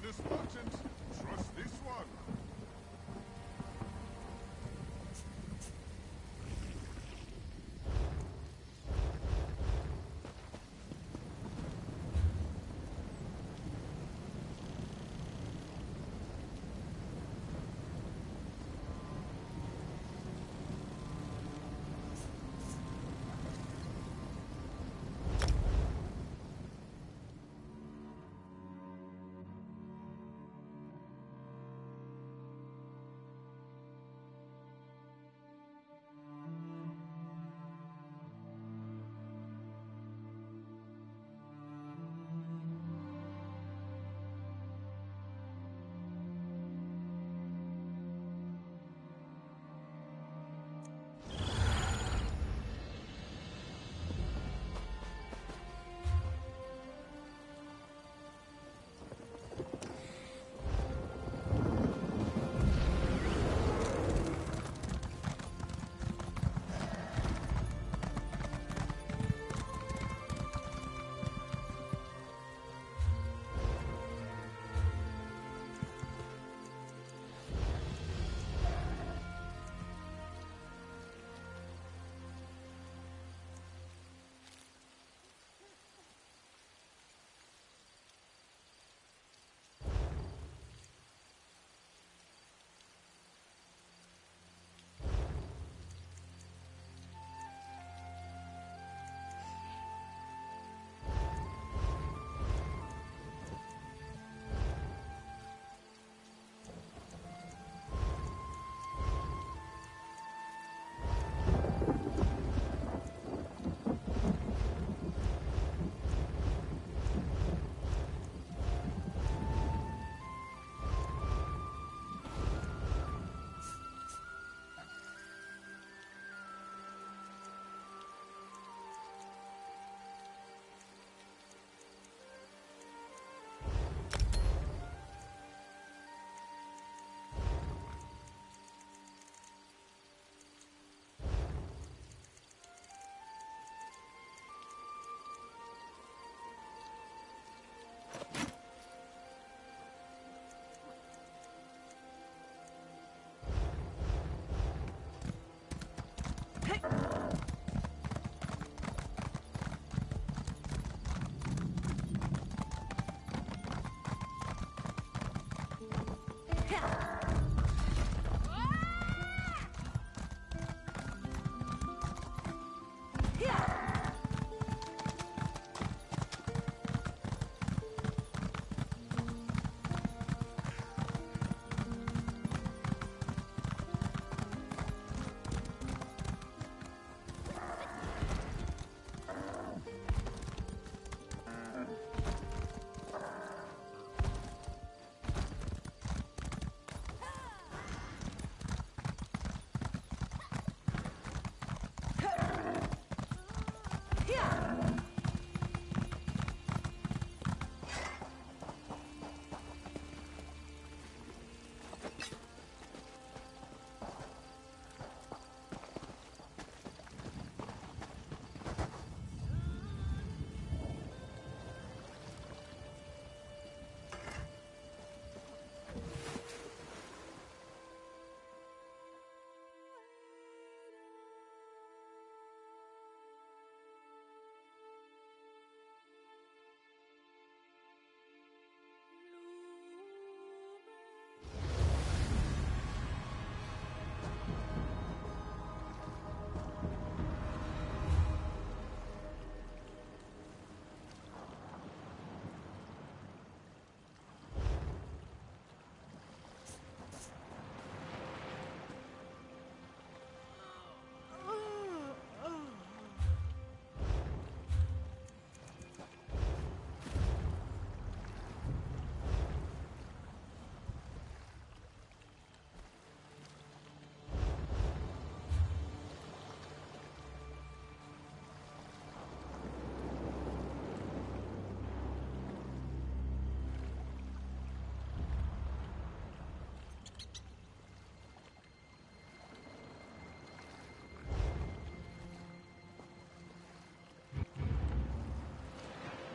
honest merchant. Trust this one.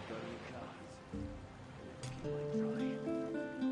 Got any cards? Like trying?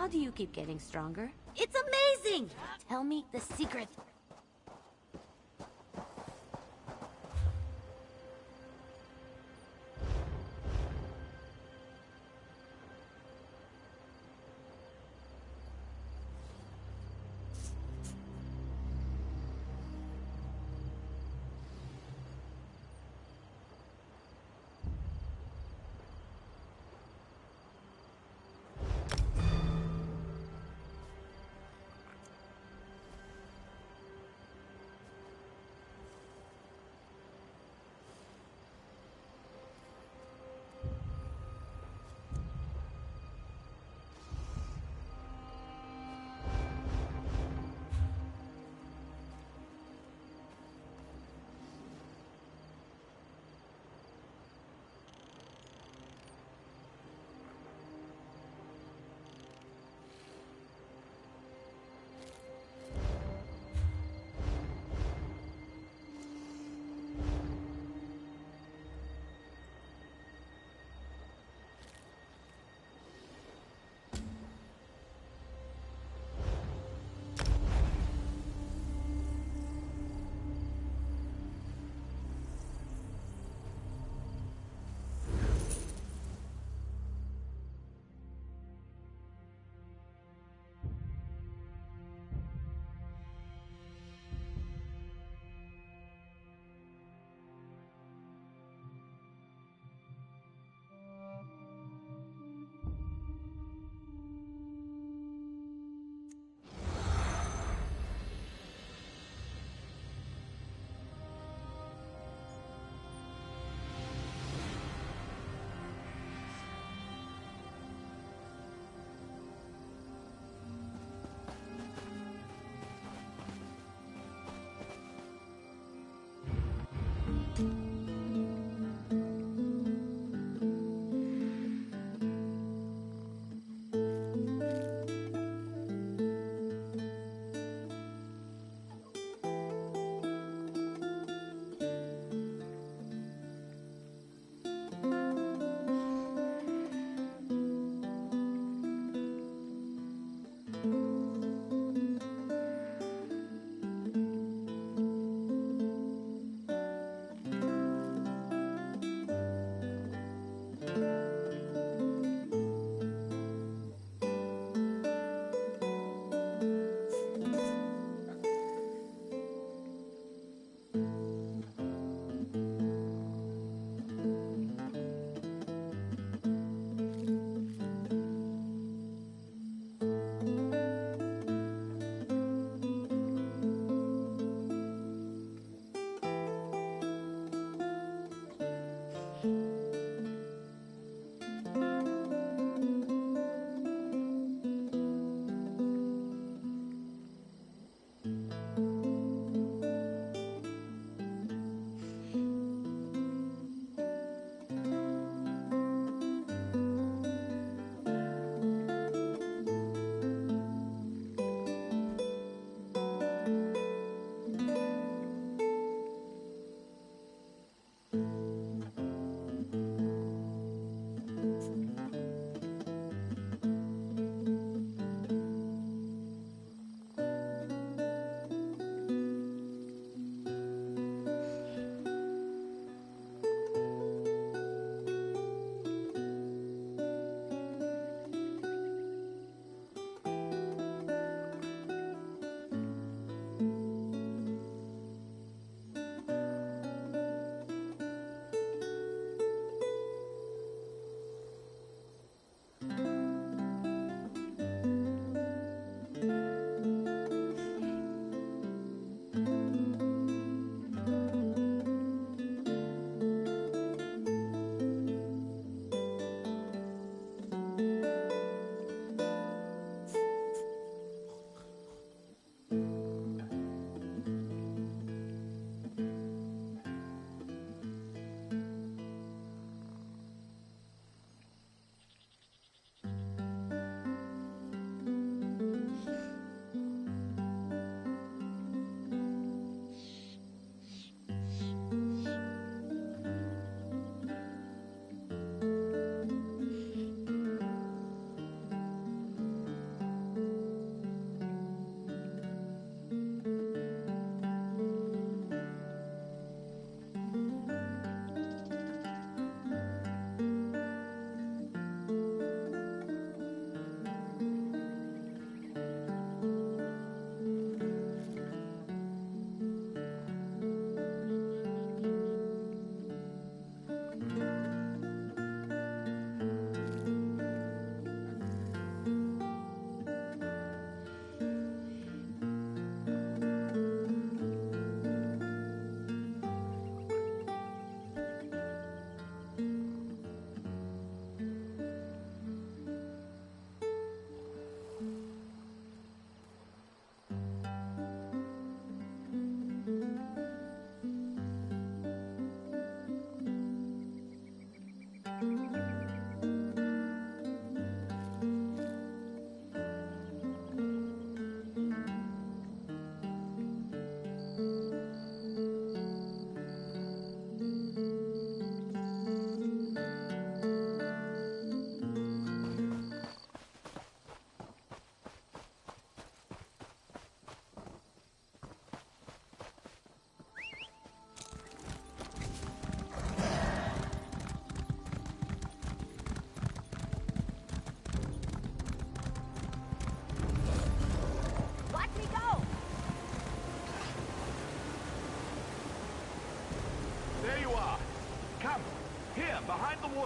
do you keep getting stronger? It's amazing! Tell me the secret.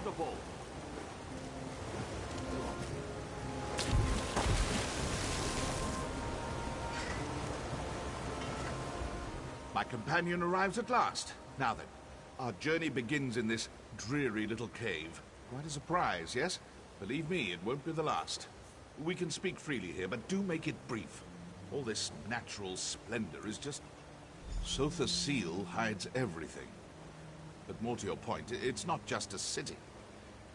audible. My companion arrives at last. Now then, our journey begins in this dreary little cave. Quite a surprise, yes? Believe me, it won't be the last. We can speak freely here, but do make it brief. All this natural splendor is just... Sotha Sil hides everything. But more to your point, it's not just a city.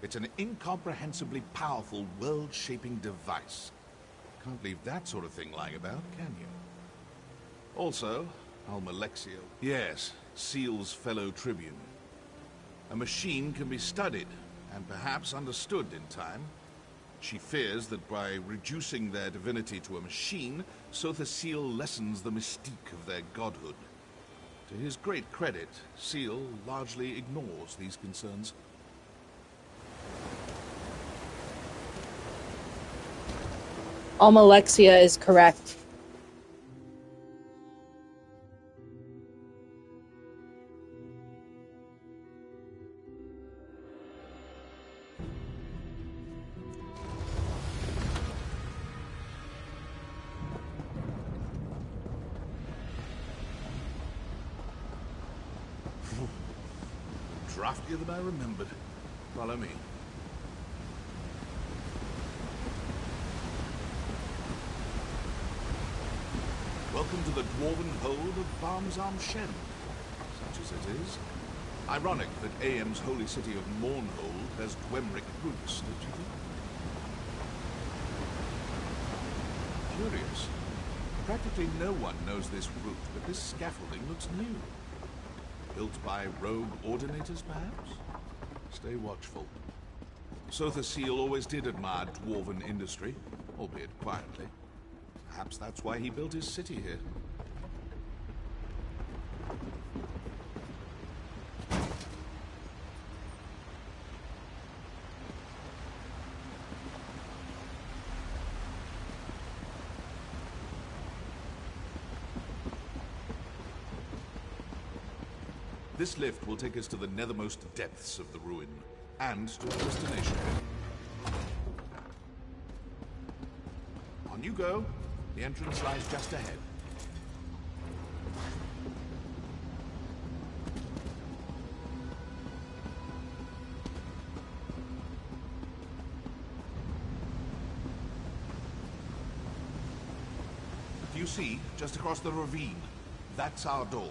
It's an incomprehensibly powerful, world-shaping device. Can't leave that sort of thing lying about, can you? Also, Almalexia. Yes, Sil's fellow tribune. A machine can be studied, and perhaps understood in time. She fears that by reducing their divinity to a machine, Sotha Sil lessens the mystique of their godhood. To his great credit, Sil largely ignores these concerns. Almalexia is correct. Draftier than I remembered. Follow me. Welcome to the dwarven hold of Barmsarm Shen, such as it is. Ironic that AM's holy city of Mournhold has Dwemer roots, don't you think? Curious. Practically no one knows this route, but this scaffolding looks new. Built by rogue ordinators, perhaps? Stay watchful. Sotha Sil always did admire dwarven industry, albeit quietly. Perhaps that's why he built his city here. This lift will take us to the nethermost depths of the ruin, and to our destination. On you go. The entrance lies just ahead. Do you see, just across the ravine? That's our door.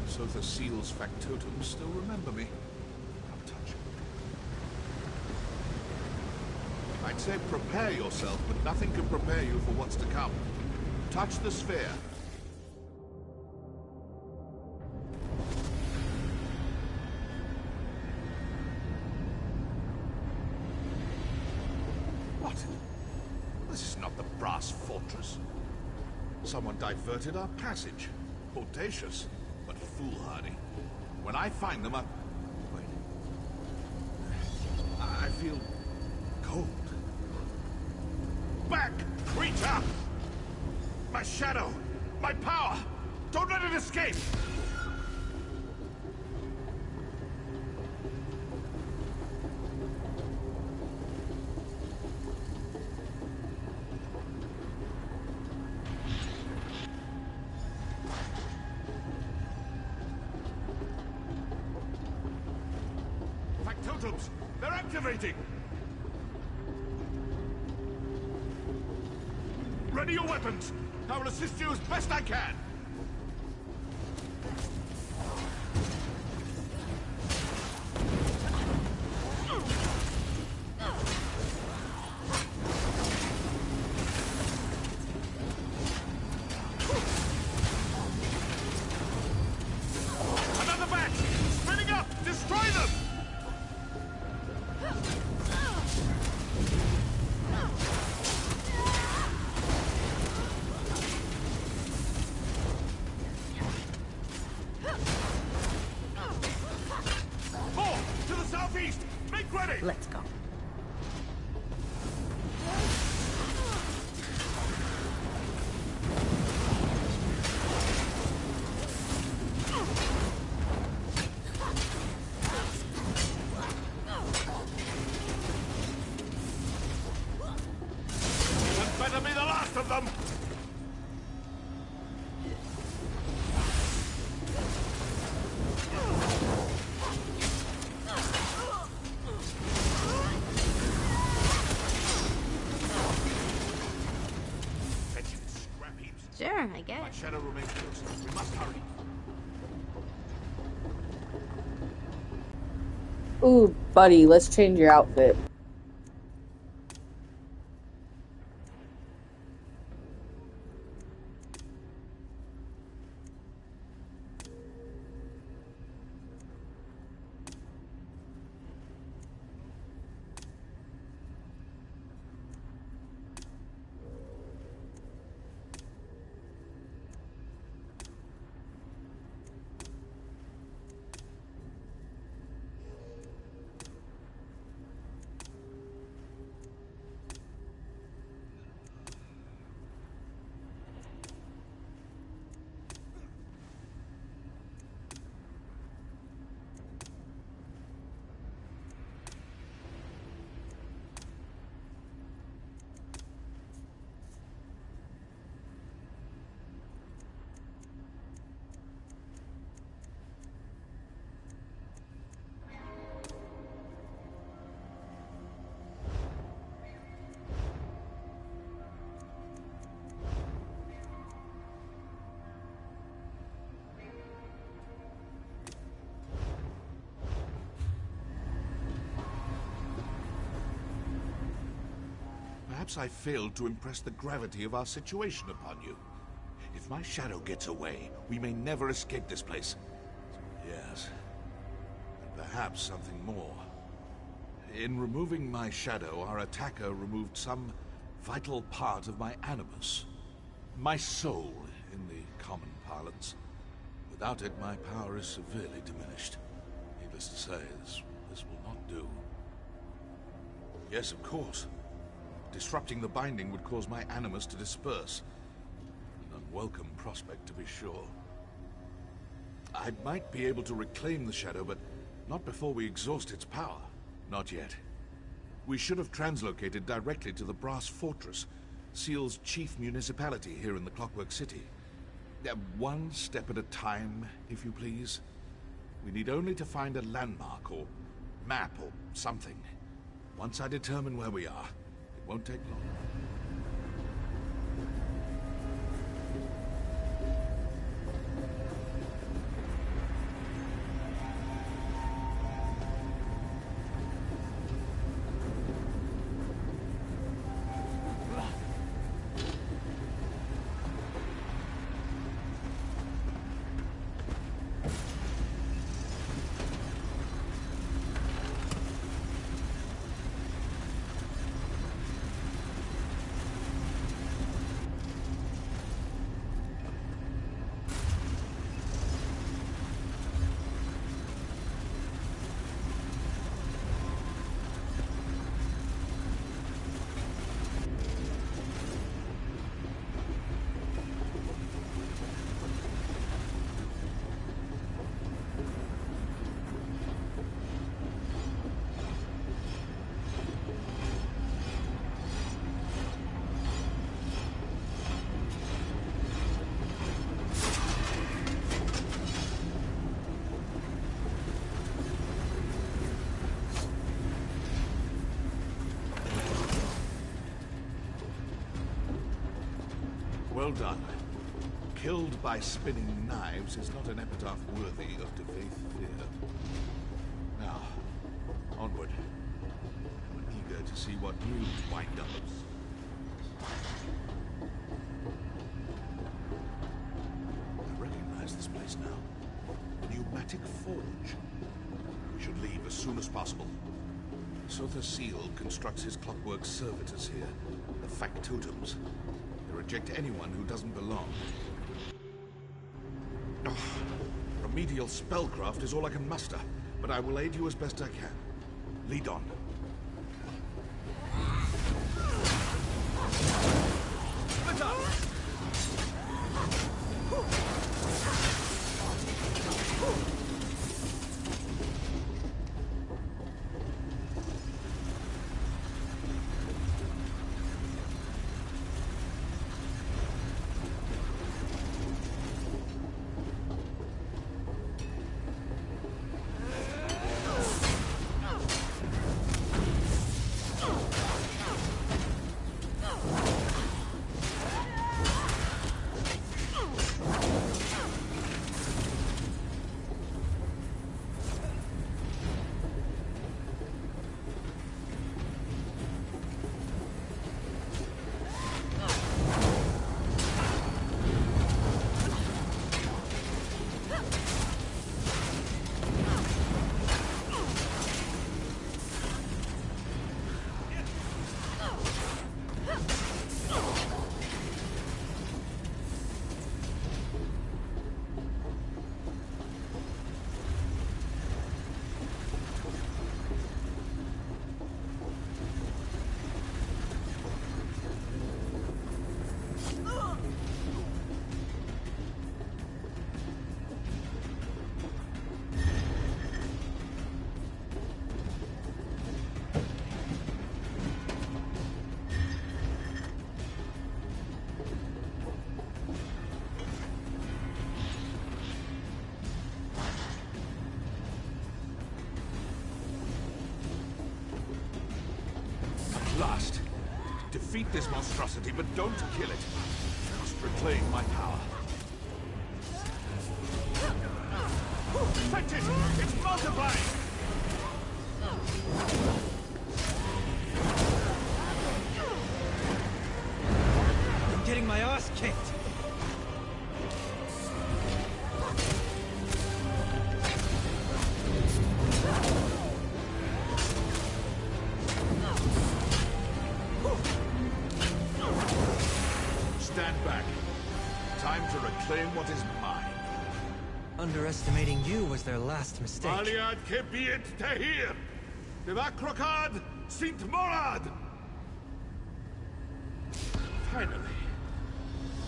Sotha Sil's factotums still remember me. I'll touch. I'd say prepare yourself, but nothing can prepare you for what's to come. Touch the sphere. What? This is not the brass fortress. Someone diverted our passage. Audacious. But foolhardy. When I find them, Wait. I feel... cold. Back, creature! My shadow! My power! Don't let it escape! Factotums! They're activating! Ready your weapons! I will assist you as best I can! Another batch! Spinning up! Destroy them! Northeast! Make ready! Let's go. That better be the last of them! Sure, I guess. My shadow remains close. We must hurry. Ooh, buddy, let's change your outfit. Perhaps I failed to impress the gravity of our situation upon you. If my shadow gets away, we may never escape this place. Yes. And perhaps something more. In removing my shadow, our attacker removed some vital part of my animus. My soul, in the common parlance. Without it, my power is severely diminished. Needless to say, this will not do. Yes, of course. Disrupting the binding would cause my animus to disperse. An unwelcome prospect, to be sure. I might be able to reclaim the shadow, but not before we exhaust its power. Not yet. We should have translocated directly to the Brass Fortress, Seal's chief municipality here in the Clockwork City. One step at a time, if you please. We need only to find a landmark or map or something. Once I determine where we are, it won't take long. Well done. Killed by spinning knives is not an epitaph worthy of DeFaith Fear. Now, onward. I'm eager to see what new wind-ups. I recognize this place now. The Pneumatic Forge. We should leave as soon as possible. Sotha Seal constructs his clockwork servitors here, the factotums. They reject anyone who doesn't belong. Remedial spellcraft is all I can muster, but I will aid you as best I can. Lead on. Split up! Last. Defeat this monstrosity, but don't kill it. I must reclaim my power. Affect it! It's multiplying! I'm getting my ass kicked! Stand back. Time to reclaim what is mine. Underestimating you was their last mistake. Aliad kebiet tahir! Devacrocad sint morad! Finally.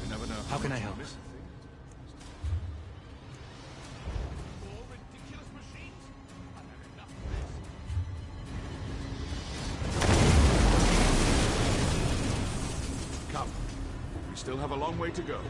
You never know How can much I you help? miss a thing. More ridiculous machines? I've had enough of this. Come. We still have a long way to go.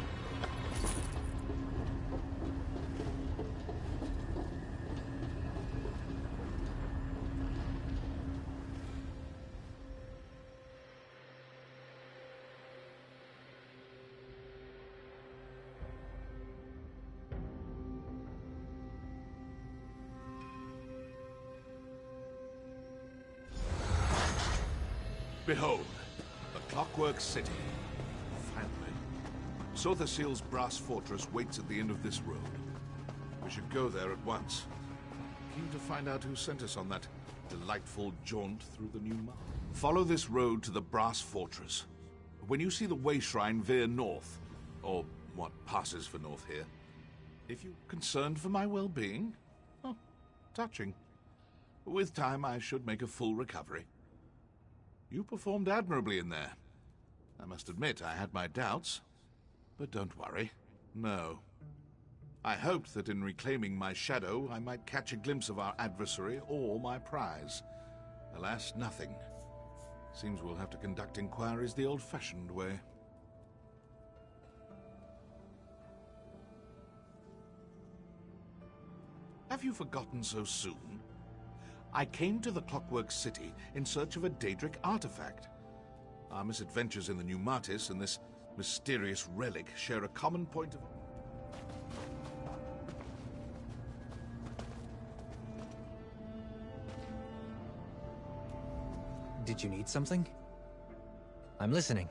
Behold, the Clockwork City. Finally. Sotherseal's brass fortress waits at the end of this road. We should go there at once. Keen to find out who sent us on that delightful jaunt through the new mark. Follow this road to the brass fortress. When you see the way shrine, veer north, or what passes for north here. If you're concerned for my well-being, oh, touching. With time, I should make a full recovery. You performed admirably in there. I must admit I had my doubts. But don't worry. No. I hoped that in reclaiming my shadow, I might catch a glimpse of our adversary or my prize. Alas, nothing. Seems we'll have to conduct inquiries the old-fashioned way. Have you forgotten so soon? I came to the Clockwork City in search of a Daedric artifact. Our misadventures in the Pneumatis and this mysterious relic share a common point of... Did you need something? I'm listening.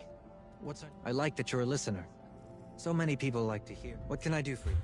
I like that you're a listener. So many people like to hear. What can I do for you?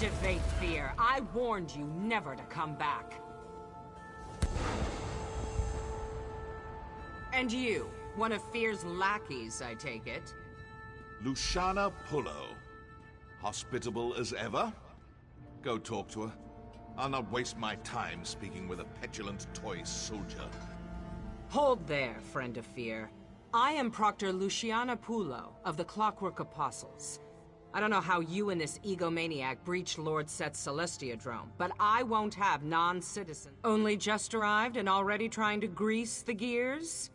Activate fear. I warned you never to come back. And you, one of Fear's lackeys, I take it? Luciana Pullo. Hospitable as ever? Go talk to her. I'll not waste my time speaking with a petulant toy soldier. Hold there, friend of Fear. I am Proctor Luciana Pullo of the Clockwork Apostles. I don't know how you and this egomaniac breached Lord Set's Celestiadrome, but I won't have non-citizens. Only just arrived and already trying to grease the gears?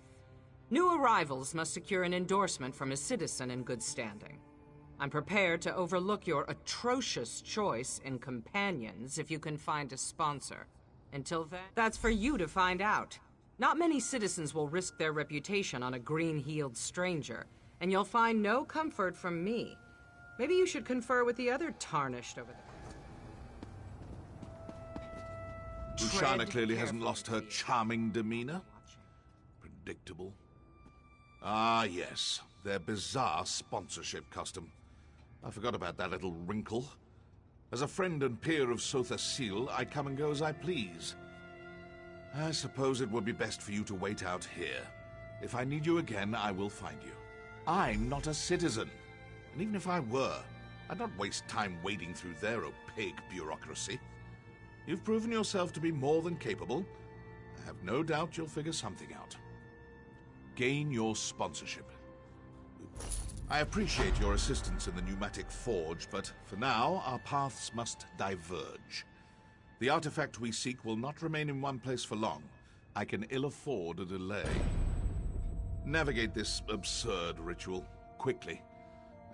New arrivals must secure an endorsement from a citizen in good standing. I'm prepared to overlook your atrocious choice in companions if you can find a sponsor. Until then, that's for you to find out. Not many citizens will risk their reputation on a green-heeled stranger, and you'll find no comfort from me. Maybe you should confer with the other tarnished over there. Luciana clearly hasn't lost her charming demeanor. Predictable. Ah, yes. Their bizarre sponsorship custom. I forgot about that little wrinkle. As a friend and peer of Sotha Sil, I come and go as I please. I suppose it would be best for you to wait out here. If I need you again, I will find you. I'm not a citizen. And even if I were, I'd not waste time wading through their opaque bureaucracy. You've proven yourself to be more than capable. I have no doubt you'll figure something out. Gain your sponsorship. I appreciate your assistance in the pneumatic forge, but for now, our paths must diverge. The artifact we seek will not remain in one place for long. I can ill afford a delay. Navigate this absurd ritual quickly,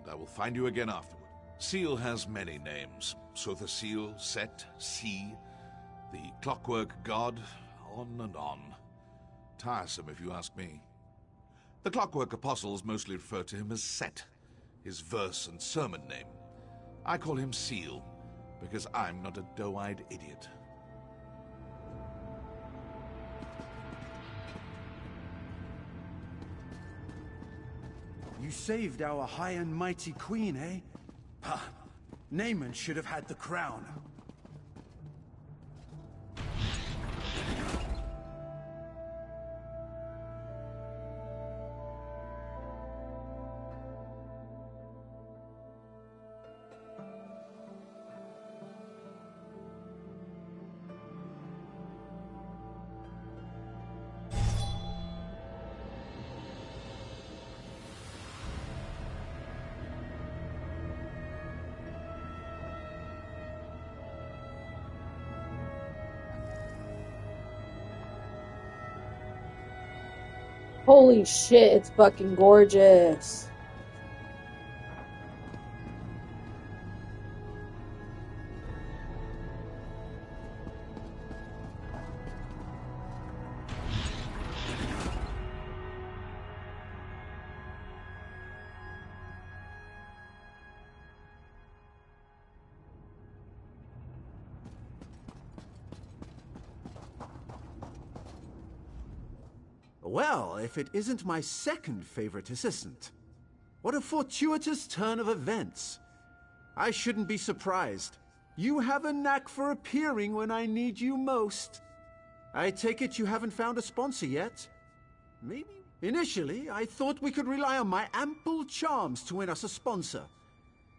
and I will find you again afterward. Seal has many names. Sotha Sil, Set, Sea, the Clockwork God, on and on. Tiresome, if you ask me. The Clockwork Apostles mostly refer to him as Set, his verse and sermon name. I call him Seal, because I'm not a doe-eyed idiot. You saved our high and mighty queen, eh? Pah! Naaman should have had the crown. Holy shit, it's fucking gorgeous. Well, if it isn't my second favorite assistant. What a fortuitous turn of events. I shouldn't be surprised. You have a knack for appearing when I need you most. I take it you haven't found a sponsor yet? Maybe? Initially, I thought we could rely on my ample charms to win us a sponsor.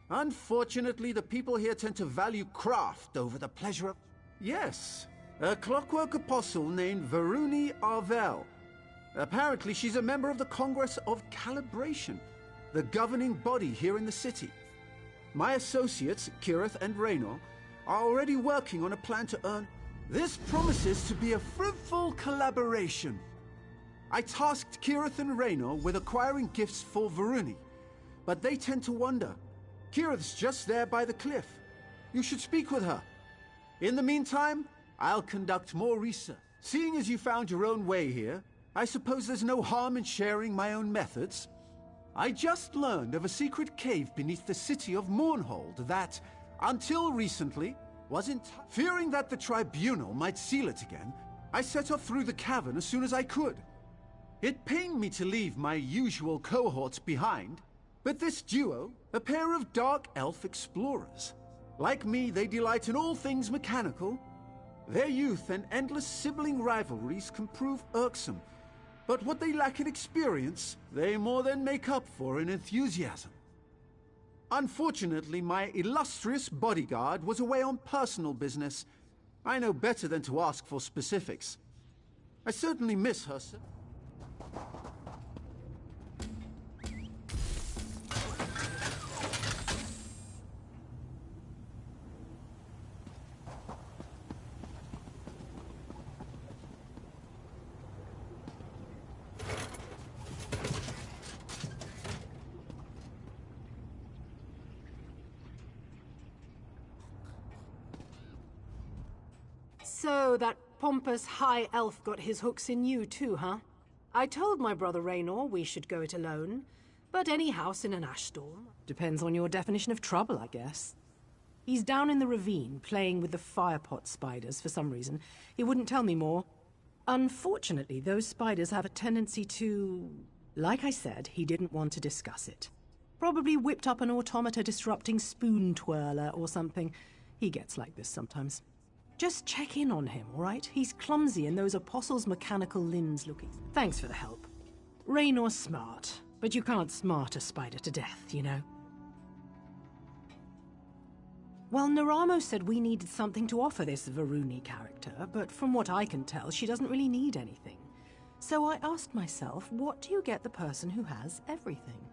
Unfortunately, the people here tend to value craft over the pleasure of... Yes, a clockwork apostle named Varuni Arvel. Apparently, she's a member of the Congress of Calibration, the governing body here in the city. My associates, Kirith and Raynor, are already working on a plan to earn... This promises to be a fruitful collaboration. I tasked Kirith and Raynor with acquiring gifts for Varuni, but they tend to wander. Kirith's just there by the cliff. You should speak with her. In the meantime, I'll conduct more research. Seeing as you found your own way here, I suppose there's no harm in sharing my own methods. I just learned of a secret cave beneath the city of Mournhold that, until recently, wasn't... Fearing that the Tribunal might seal it again, I set off through the cavern as soon as I could. It pained me to leave my usual cohorts behind, but this duo, a pair of dark elf explorers. Like me, they delight in all things mechanical. Their youth and endless sibling rivalries can prove irksome, but what they lack in experience, they more than make up for in enthusiasm. Unfortunately, my illustrious bodyguard was away on personal business. I know better than to ask for specifics. I certainly miss her, sir. So that pompous high elf got his hooks in you too, huh? I told my brother Raynor we should go it alone, but any house in an ash storm depends on your definition of trouble, I guess. He's down in the ravine playing with the firepot spiders for some reason. He wouldn't tell me more. Unfortunately, those spiders have a tendency to... Like I said, he didn't want to discuss it. Probably whipped up an automata disrupting spoon twirler or something. He gets like this sometimes. Just check in on him, all right? He's clumsy and those apostles' mechanical limbs looking... Thanks for the help. Raynor's smart, but you can't smart a spider to death, you know? Well, Naramo said we needed something to offer this Varuni character, but from what I can tell, she doesn't really need anything. So I asked myself, what do you get the person who has everything?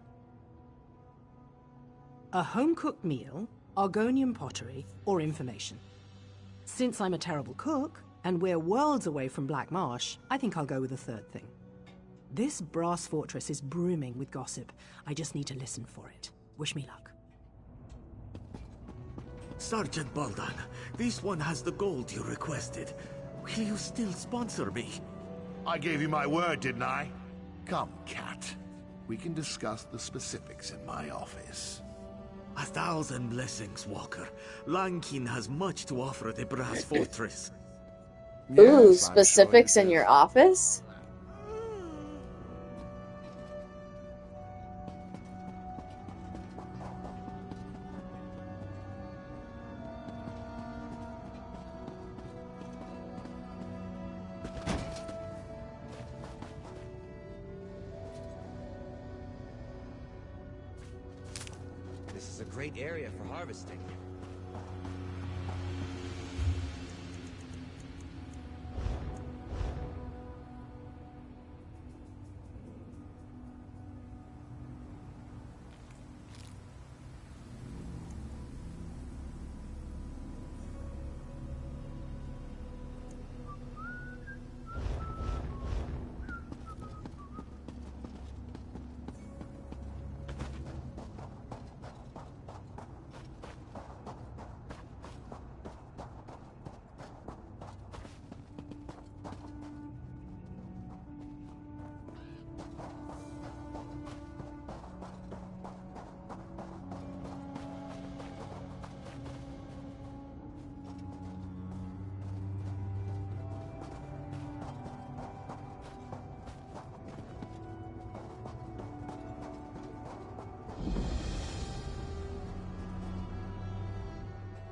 A home-cooked meal, Argonian pottery, or information. Since I'm a terrible cook, and we're worlds away from Black Marsh, I think I'll go with the third thing. This brass fortress is brimming with gossip. I just need to listen for it. Wish me luck. Sergeant Baldan, this one has the gold you requested. Will you still sponsor me? I gave you my word, didn't I? Come, Cat. We can discuss the specifics in my office. 1,000 blessings, Walker. Lankin has much to offer the brass fortress. Ooh, Yes, I'm specifics sure in you your do. office? This is a great area for harvesting.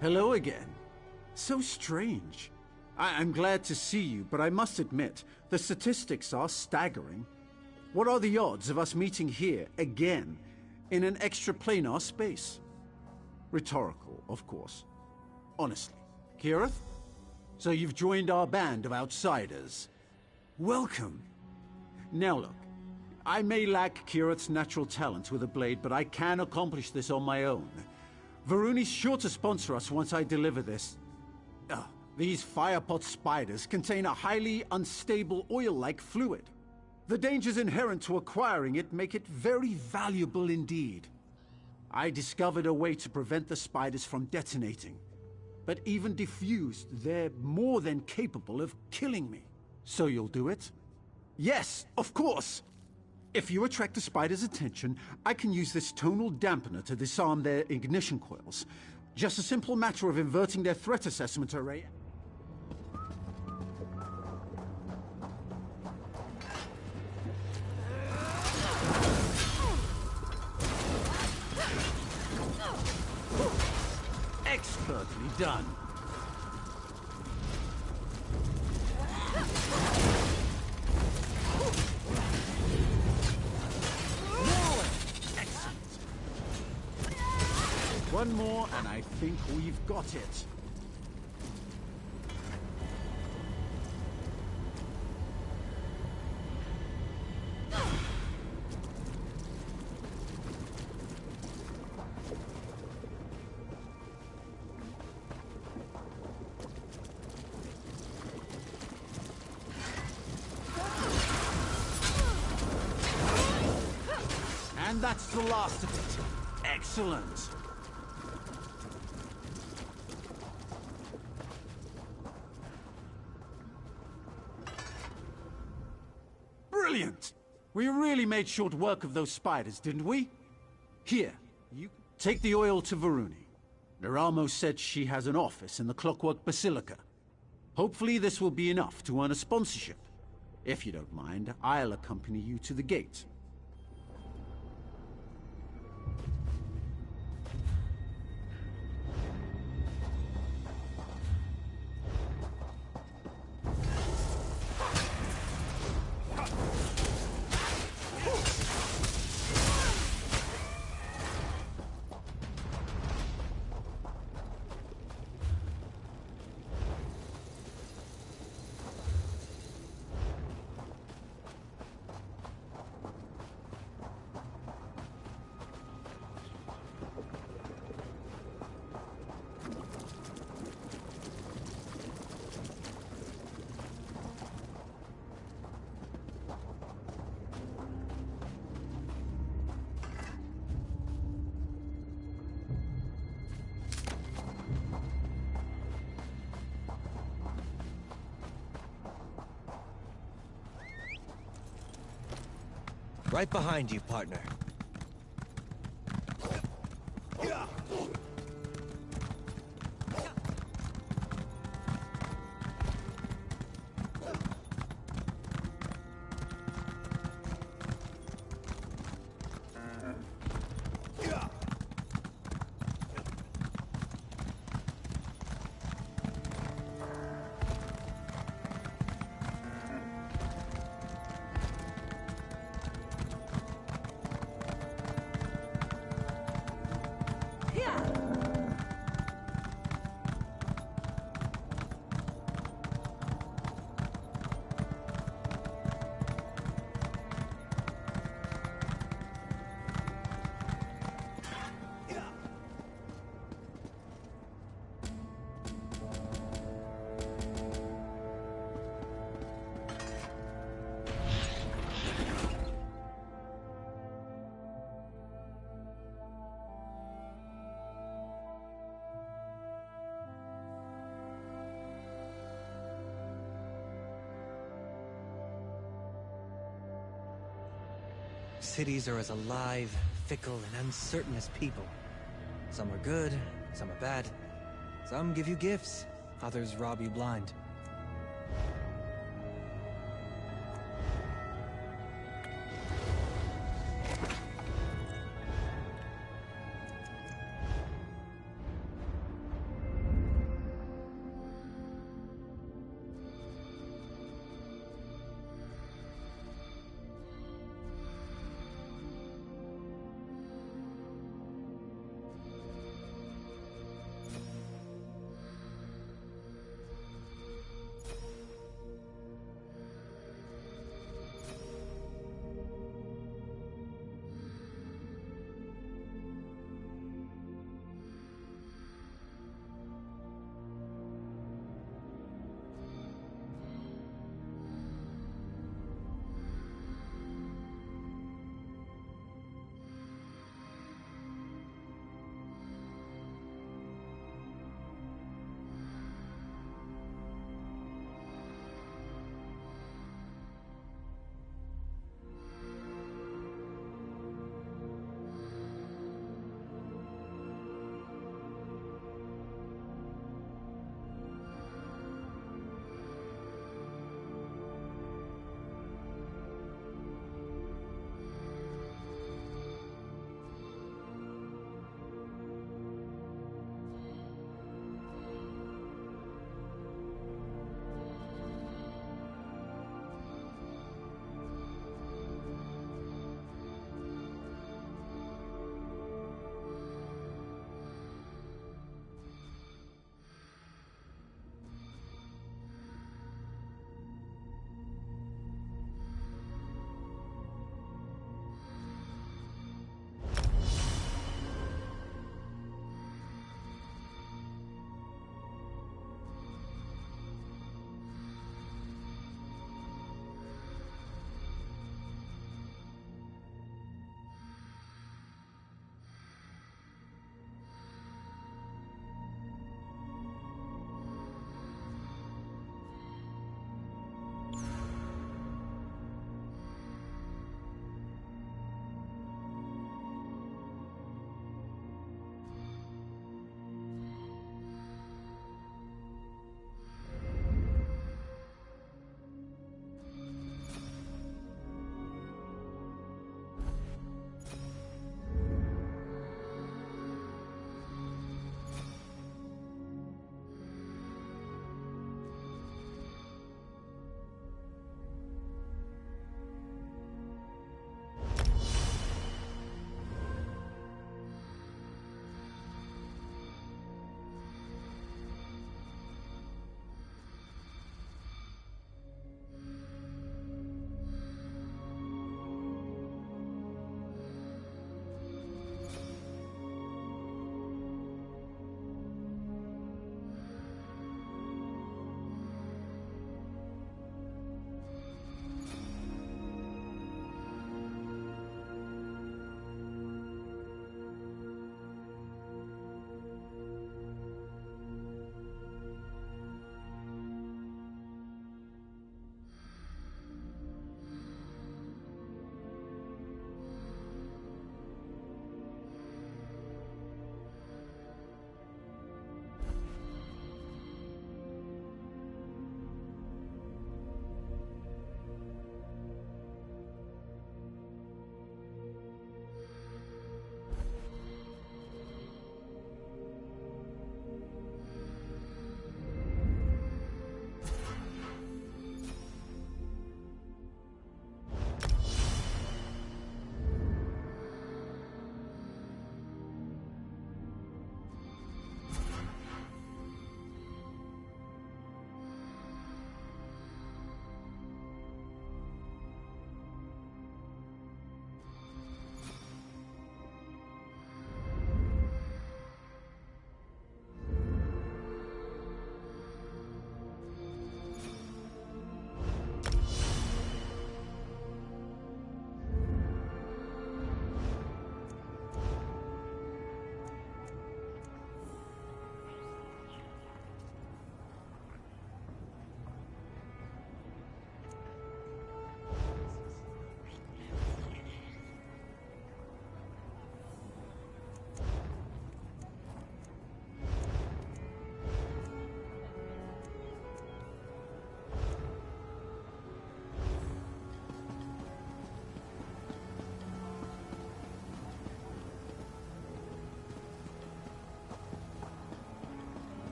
Hello again. So strange. I'm glad to see you, but I must admit, the statistics are staggering. What are the odds of us meeting here, again, in an extraplanar space? Rhetorical, of course. Honestly. Kirith? So you've joined our band of outsiders. Welcome. Now look, I may lack Kirith's natural talent with a blade, but I can accomplish this on my own. Varuni's sure to sponsor us once I deliver this. These firepot spiders contain a highly unstable oil-like fluid. The dangers inherent to acquiring it make it very valuable indeed. I discovered a way to prevent the spiders from detonating. But even diffused, they're more than capable of killing me. So you'll do it? Yes, of course! If you attract the spider's attention, I can use this tonal dampener to disarm their ignition coils. Just a simple matter of inverting their threat assessment array. Expertly done. Excellent. One more, and I think we've got it. And that's the last of it. Excellent. Brilliant! We really made short work of those spiders, didn't we? Here, you take the oil to Varuni. Neramo said she has an office in the Clockwork Basilica. Hopefully this will be enough to earn a sponsorship. If you don't mind, I'll accompany you to the gate. Right behind you, partner. Cities are as alive, fickle, and uncertain as people. Some are good, some are bad. Some give you gifts, others rob you blind.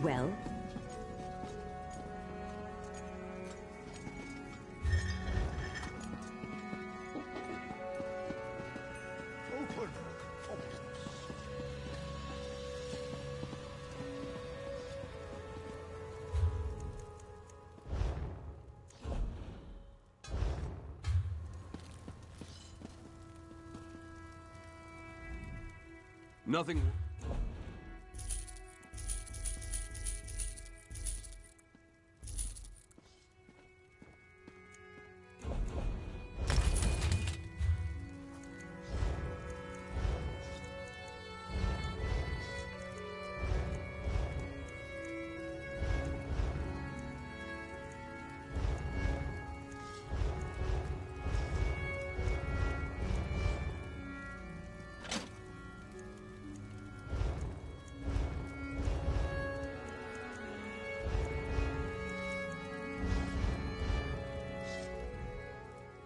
Well? Open. Nothing.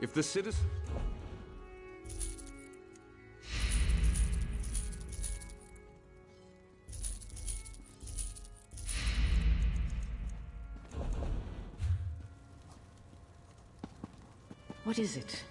If the citizen... What is it?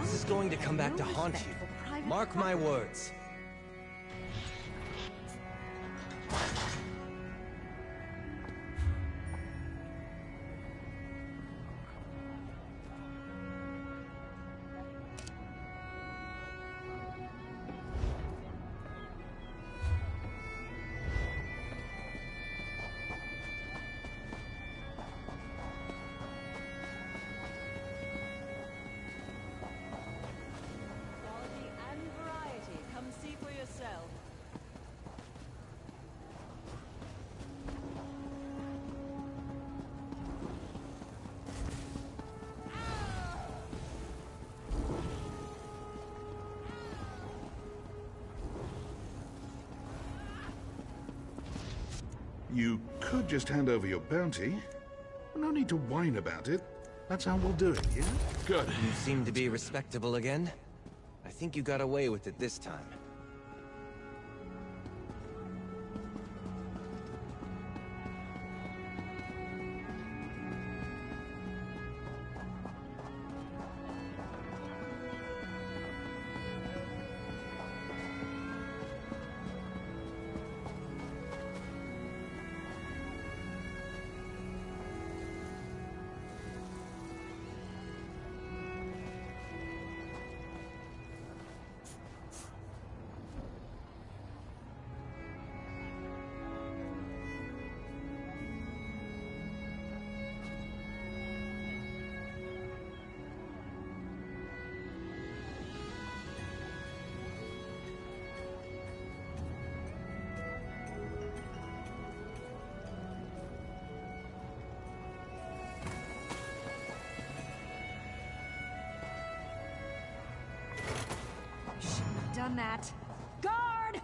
This is going to come back to haunt you. Mark my words. You could just hand over your bounty. No need to whine about it. That's how we'll do it, yeah? Good. You seem to be respectable again. I think you got away with it this time. Done that. Guard!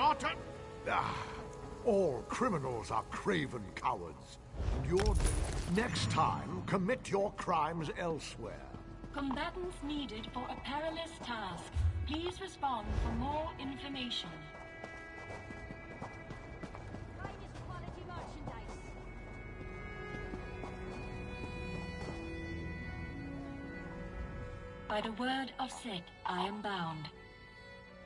not a... All criminals are craven cowards. You're... Next time, commit your crimes elsewhere. Combatants needed for a perilous task. Please respond for more information. By the word of Set, I am bound.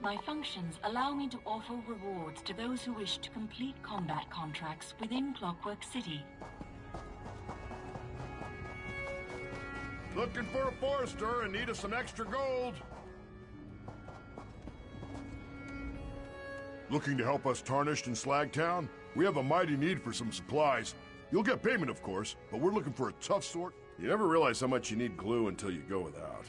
My functions allow me to offer rewards to those who wish to complete combat contracts within Clockwork City. Looking for a forester and need some extra gold. Looking to help us Tarnished in Slagtown? We have a mighty need for some supplies. You'll get payment, of course, but we're looking for a tough sort. You never realize how much you need glue until you go without.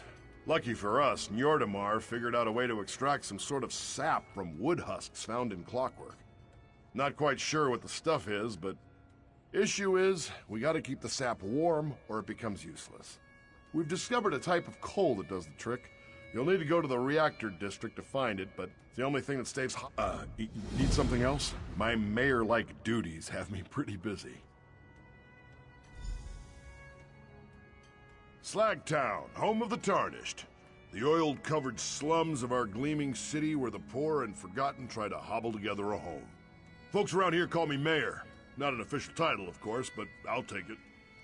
Lucky for us, Njordamar figured out a way to extract some sort of sap from wood husks found in Clockwork. Not quite sure what the stuff is, but issue is, we gotta keep the sap warm or it becomes useless. We've discovered a type of coal that does the trick. You'll need to go to the reactor district to find it, but it's the only thing that stays hot. Need something else? My mayor-like duties have me pretty busy. Slagtown, home of the Tarnished. The oil-covered slums of our gleaming city where the poor and forgotten try to hobble together a home. Folks around here call me mayor. Not an official title, of course, but I'll take it.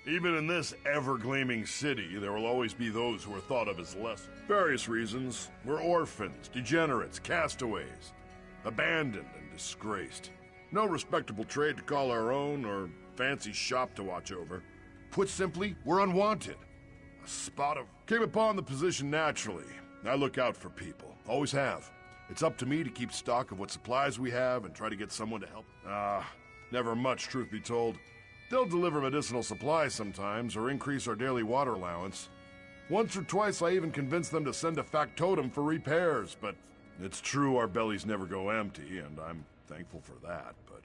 Even in this ever-gleaming city, there will always be those who are thought of as less. Various reasons. We're orphans, degenerates, castaways. Abandoned and disgraced. No respectable trade to call our own or fancy shop to watch over. Put simply, we're unwanted. A spot of... Came upon the position naturally. I look out for people. Always have. It's up to me to keep stock of what supplies we have and try to get someone to help. Never much, truth be told. They'll deliver medicinal supplies sometimes, or increase our daily water allowance. Once or twice I even convinced them to send a factotum for repairs, but it's true our bellies never go empty, and I'm thankful for that, but...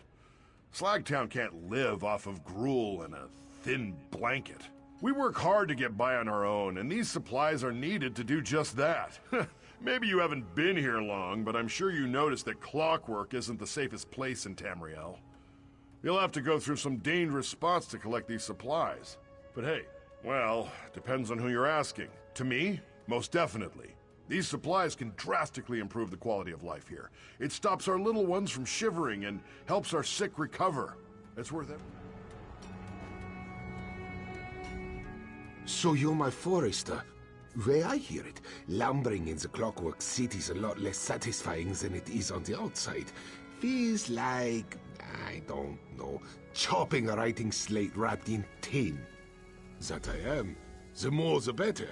Slagtown can't live off of gruel and a thin blanket. We work hard to get by on our own, and these supplies are needed to do just that. Maybe you haven't been here long, but I'm sure you noticed that Clockwork isn't the safest place in Tamriel. You'll have to go through some dangerous spots to collect these supplies. But hey, well, depends on who you're asking. To me, most definitely. These supplies can drastically improve the quality of life here. It stops our little ones from shivering and helps our sick recover. It's worth it. So you're my forester. Way I hear it, lumbering in the Clockwork City's a lot less satisfying than it is on the outside. Feels like, I don't know, chopping a writing slate wrapped in tin. That I am. The more the better.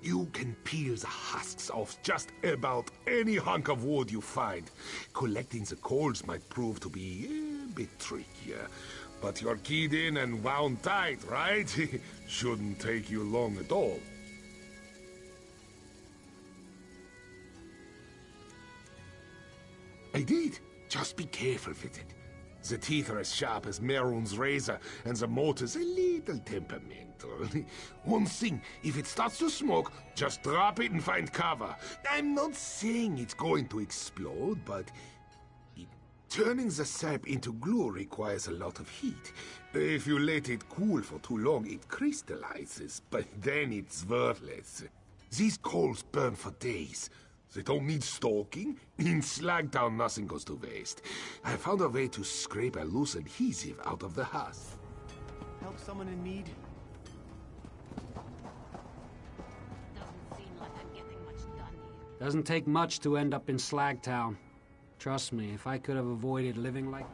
You can peel the husks off just about any hunk of wood you find. Collecting the coals might prove to be a bit trickier. But you're keyed in and wound tight, right? Shouldn't take you long at all. I did. Just be careful with it. The teeth are as sharp as Merun's razor, and the motor's a little temperamental. One thing, if it starts to smoke, just drop it and find cover. I'm not saying it's going to explode, but... turning the sap into glue requires a lot of heat. If you let it cool for too long, it crystallizes, but then it's worthless. These coals burn for days. They don't need stoking. In Slagtown, nothing goes to waste. I found a way to scrape a loose adhesive out of the husk. Help someone in need? Doesn't seem like I'm getting much done here. Doesn't take much to end up in Slagtown. Trust me, if I could have avoided living like...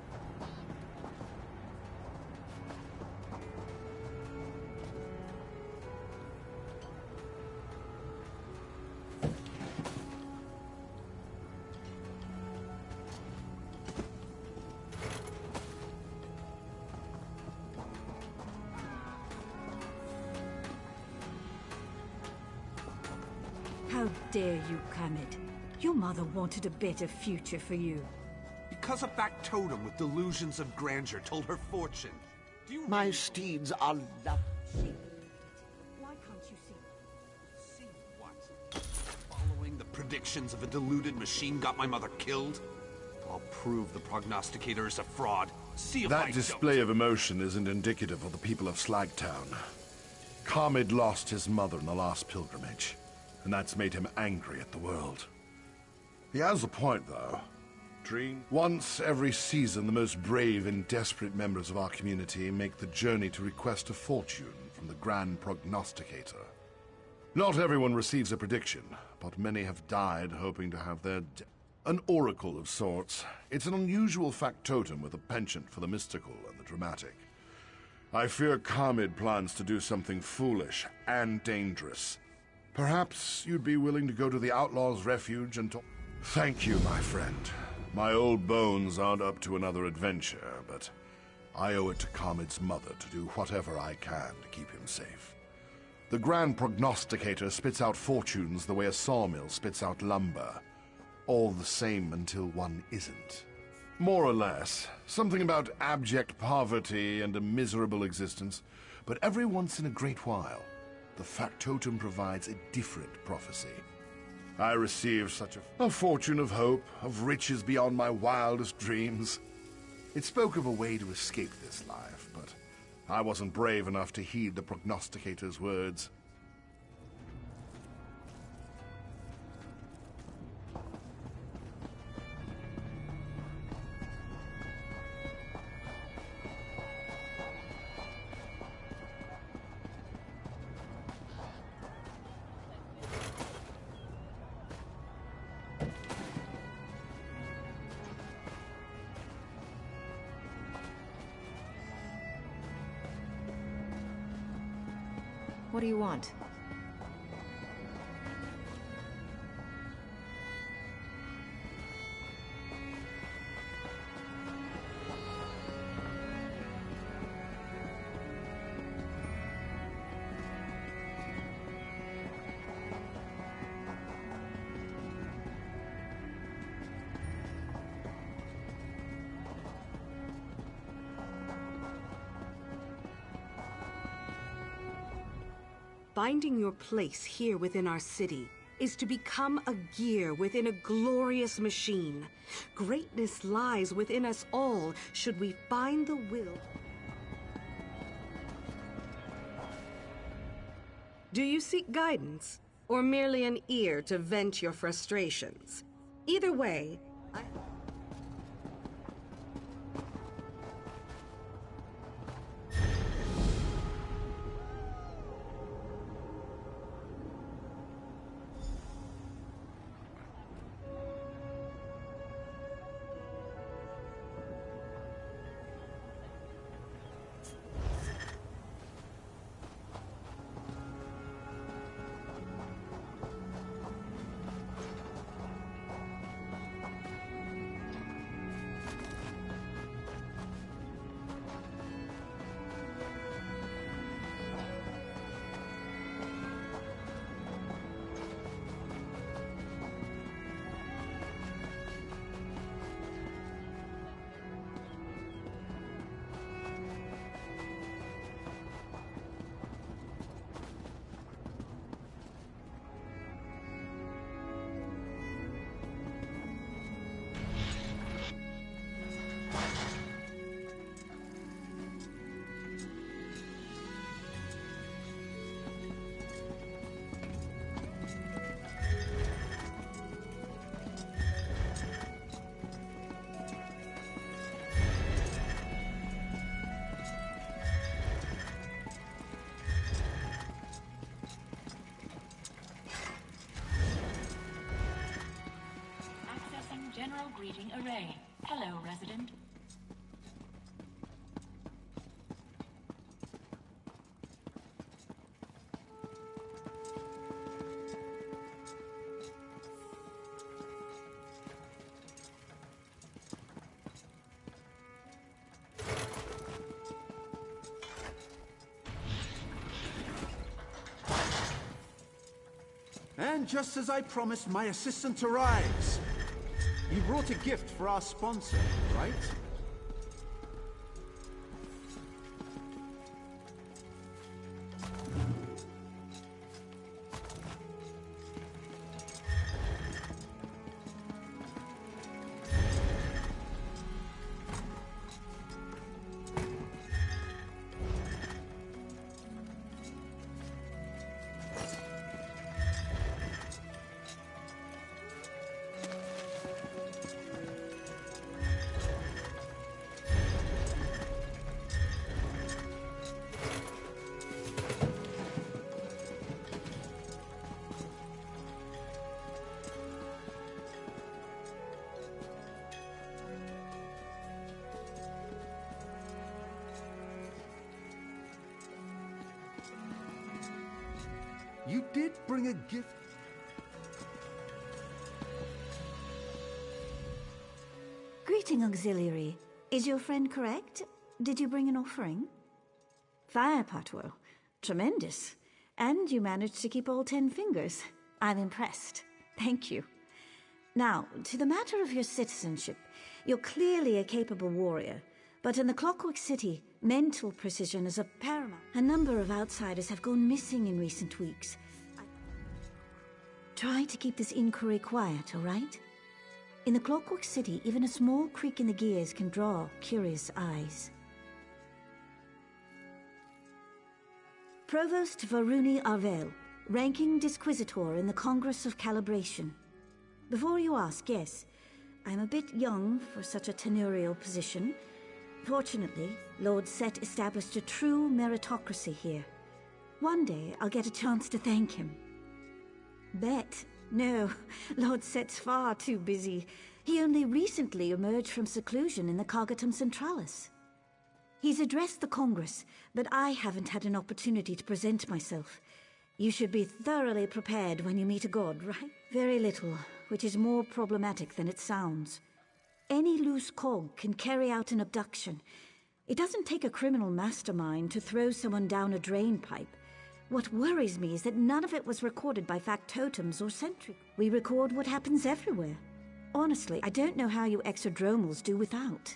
How dare you, Kamed? Your mother wanted a better future for you. Because a factotum with delusions of grandeur told her fortune. My steeds are lovely. Why can't you see? See what? Following the predictions of a deluded machine got my mother killed? I'll prove the prognosticator is a fraud. See if I That don't. display of emotion isn't indicative of the people of Slagtown. Kamid lost his mother in the last pilgrimage, and that's made him angry at the world. He has a point, though. Dream. Once every season, the most brave and desperate members of our community make the journey to request a fortune from the Grand Prognosticator. Not everyone receives a prediction, but many have died hoping to have their an oracle of sorts. It's an unusual factotum with a penchant for the mystical and the dramatic. I fear Kamid plans to do something foolish and dangerous. Perhaps you'd be willing to go to the Outlaw's Refuge and talk. Thank you, my friend. My old bones aren't up to another adventure, but I owe it to Kamid's mother to do whatever I can to keep him safe. The Grand Prognosticator spits out fortunes the way a sawmill spits out lumber. All the same until one isn't. More or less. Something about abject poverty and a miserable existence. But every once in a great while, the factotum provides a different prophecy. I received such a fortune of hope, of riches beyond my wildest dreams. It spoke of a way to escape this life, but I wasn't brave enough to heed the prognosticator's words. What do you want? Finding your place here within our city is to become a gear within a glorious machine. Greatness lies within us all, should we find the will. Do you seek guidance, or merely an ear to vent your frustrations? Either way, General Greeting Array. Hello, resident. And just as I promised, my assistant arrives. You brought a gift for our sponsor, right? You did bring a gift. Greeting, Auxiliary. Is your friend correct? Did you bring an offering? Fire Patwell. Tremendous. And you managed to keep all 10 fingers. I'm impressed. Thank you. Now, to the matter of your citizenship. You're clearly a capable warrior, but in the Clockwork City, mental precision is a paramount. A number of outsiders have gone missing in recent weeks. Try to keep this inquiry quiet, all right? In the Clockwork City, even a small creak in the gears can draw curious eyes. Provost Varuni Arvel, ranking Disquisitor in the Congress of Calibration. Before you ask, yes, I'm a bit young for such a tenurial position. Fortunately, Lord Set established a true meritocracy here. One day, I'll get a chance to thank him. Bet. No, Lord Set's far too busy. He only recently emerged from seclusion in the Cagatum Centralis. He's addressed the Congress, but I haven't had an opportunity to present myself. You should be thoroughly prepared when you meet a god, right? Very little, which is more problematic than it sounds. Any loose cog can carry out an abduction. It doesn't take a criminal mastermind to throw someone down a drain pipe. What worries me is that none of it was recorded by factotums or sentry. We record what happens everywhere. Honestly, I don't know how you exodromals do without.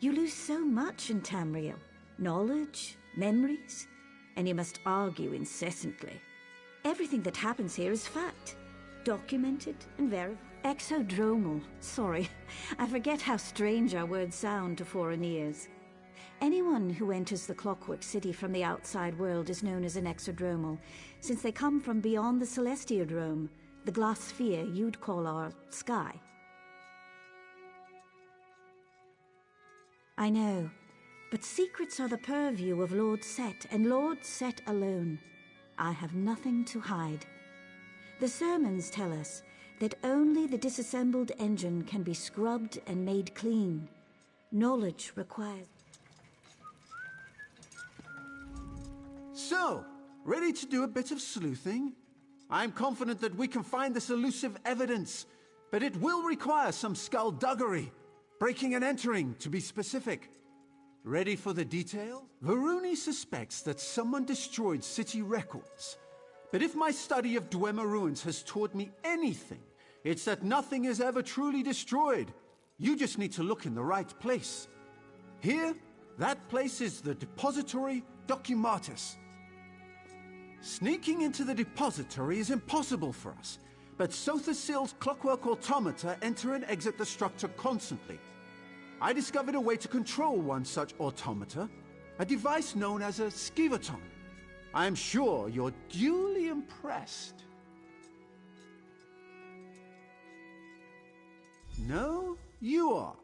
You lose so much in Tamriel. Knowledge, memories, and you must argue incessantly. Everything that happens here is fact. Documented and verified. Exodromal. Sorry, I forget how strange our words sound to foreign ears. Anyone who enters the Clockwork City from the outside world is known as an exodromal, since they come from beyond the Celestiodrome, the glass sphere you'd call our sky. I know, but secrets are the purview of Lord Set, and Lord Set alone. I have nothing to hide. The sermons tell us that only the disassembled engine can be scrubbed and made clean. Knowledge requires... So, ready to do a bit of sleuthing? I'm confident that we can find this elusive evidence, but it will require some skullduggery. Breaking and entering, to be specific. Ready for the detail? Varuni suspects that someone destroyed city records. But if my study of Dwemer ruins has taught me anything, it's that nothing is ever truly destroyed. You just need to look in the right place. Here, that place is the Depository Documatus. Sneaking into the depository is impossible for us, but Sothasil's clockwork automata enter and exit the structure constantly. I discovered a way to control one such automata, a device known as a skivaton. I am sure you're duly impressed. No, you are.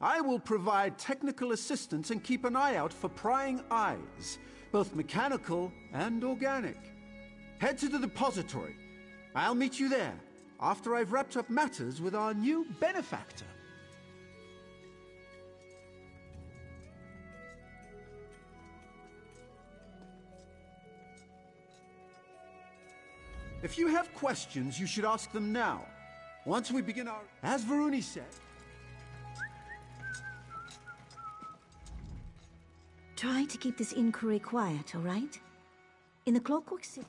I will provide technical assistance and keep an eye out for prying eyes, both mechanical and organic. Head to the depository. I'll meet you there, after I've wrapped up matters with our new benefactor. If you have questions, you should ask them now. Once we begin our... As Varuni said... Try to keep this inquiry quiet, all right? In the Clockwork City...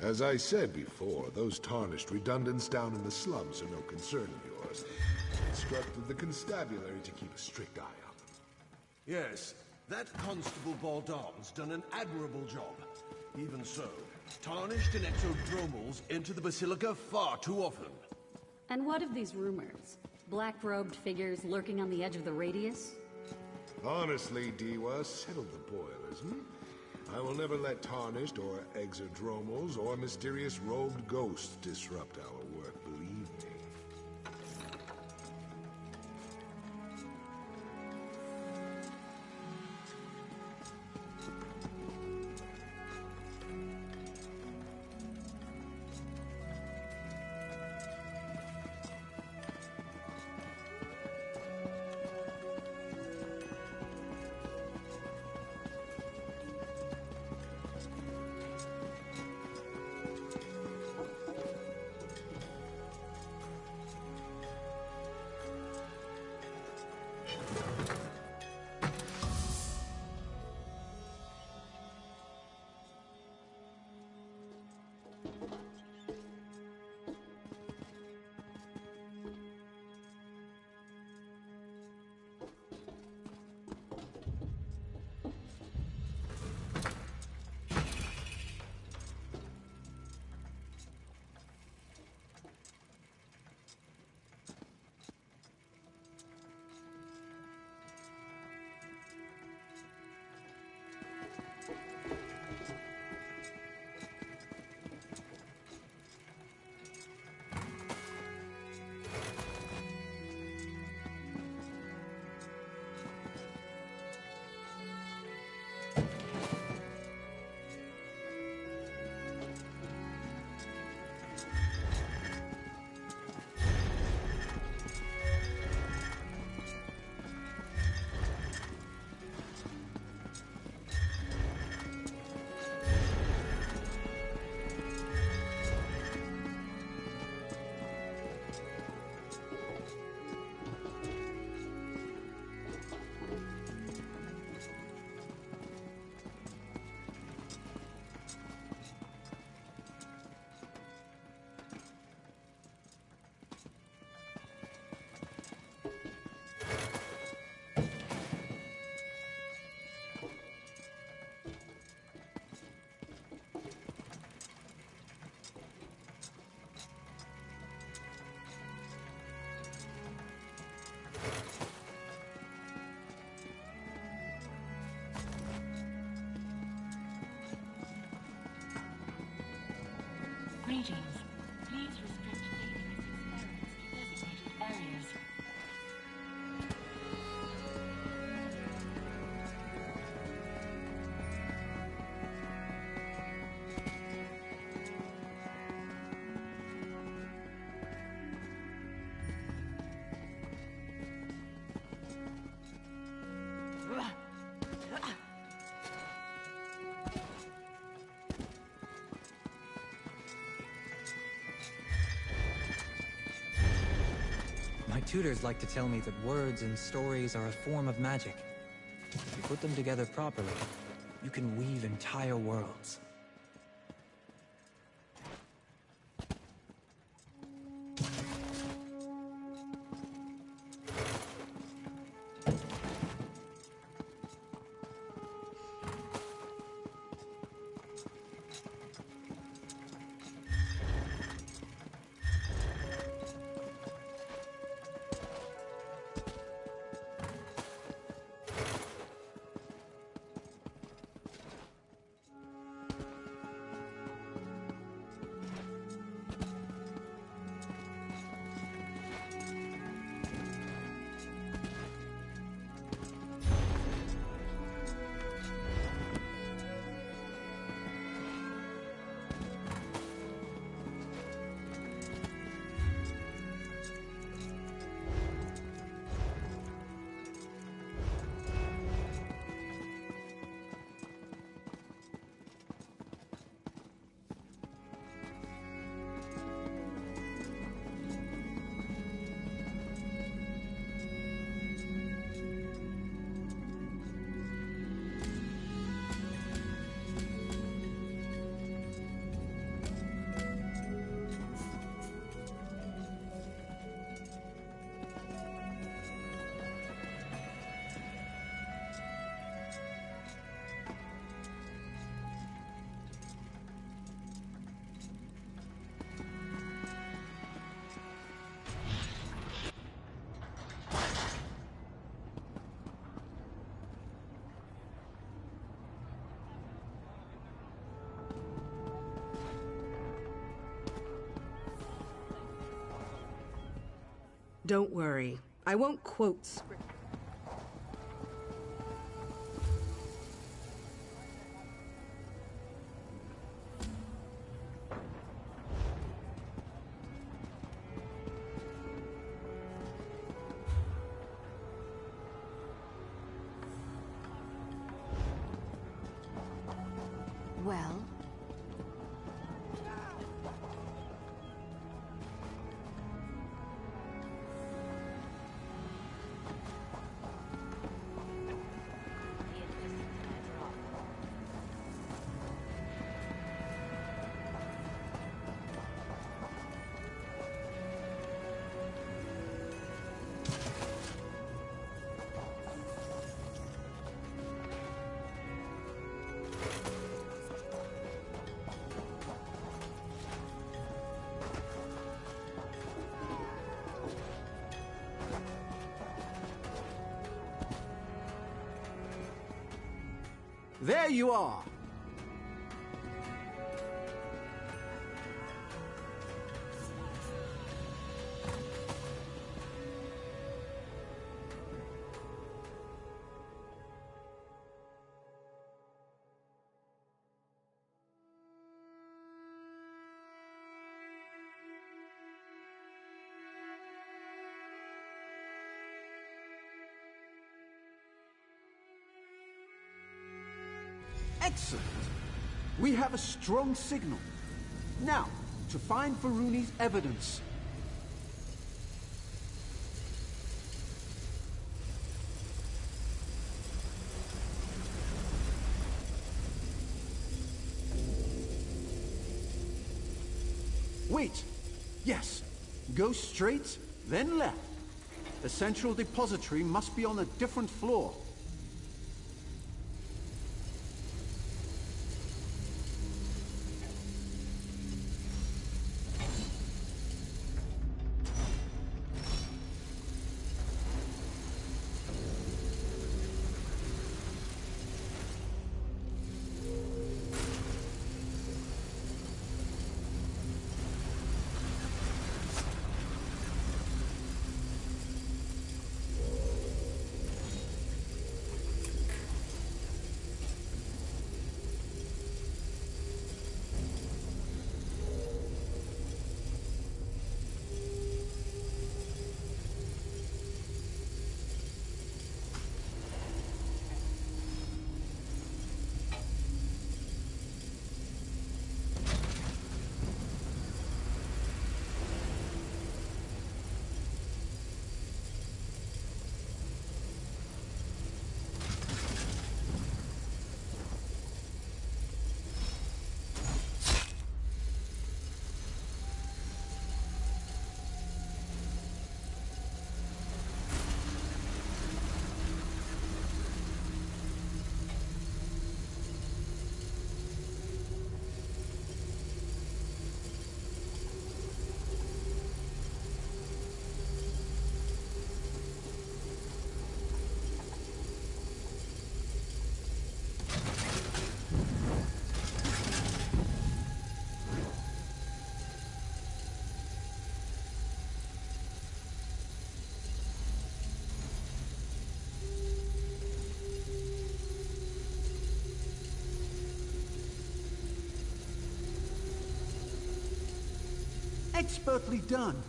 As I said before, those tarnished redundants down in the slums are no concern of yours. I instructed the constabulary to keep a strict eye on them. Yes, that Constable Baldom's done an admirable job. Even so, tarnished and exodromals enter the Basilica far too often. And what of these rumors? Black-robed figures lurking on the edge of the radius? Honestly, Diwa, settle the boilers, I will never let tarnished or exodromals or mysterious robed ghosts disrupt our work, believe me. Greetings. Please restrict dangerous experiments to designated areas. My tutors like to tell me that words and stories are a form of magic. If you put them together properly, you can weave entire worlds. Don't worry. I won't quote script. Well? There you are! Excellent! We have a strong signal. Now, to find Varuni's evidence. Wait! Yes. Go straight, then left. The central depository must be on a different floor. expertly done.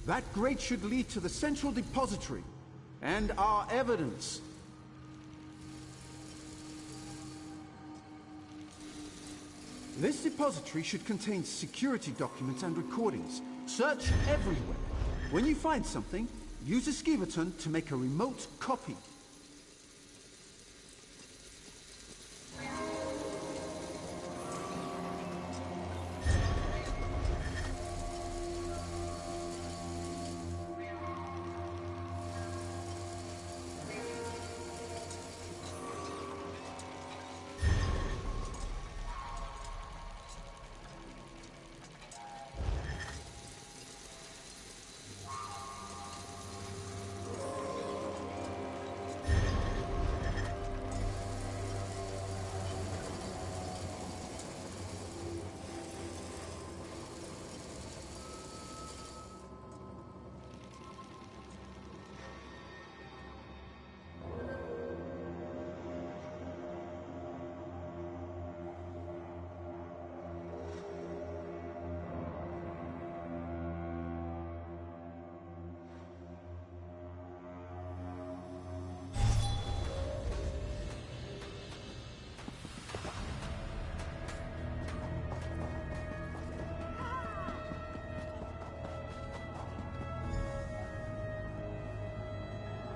That grate should lead to the central depository, and our evidence. This depository should contain security documents and recordings. Search everywhere. When you find something, use a Skiverton to make a remote copy.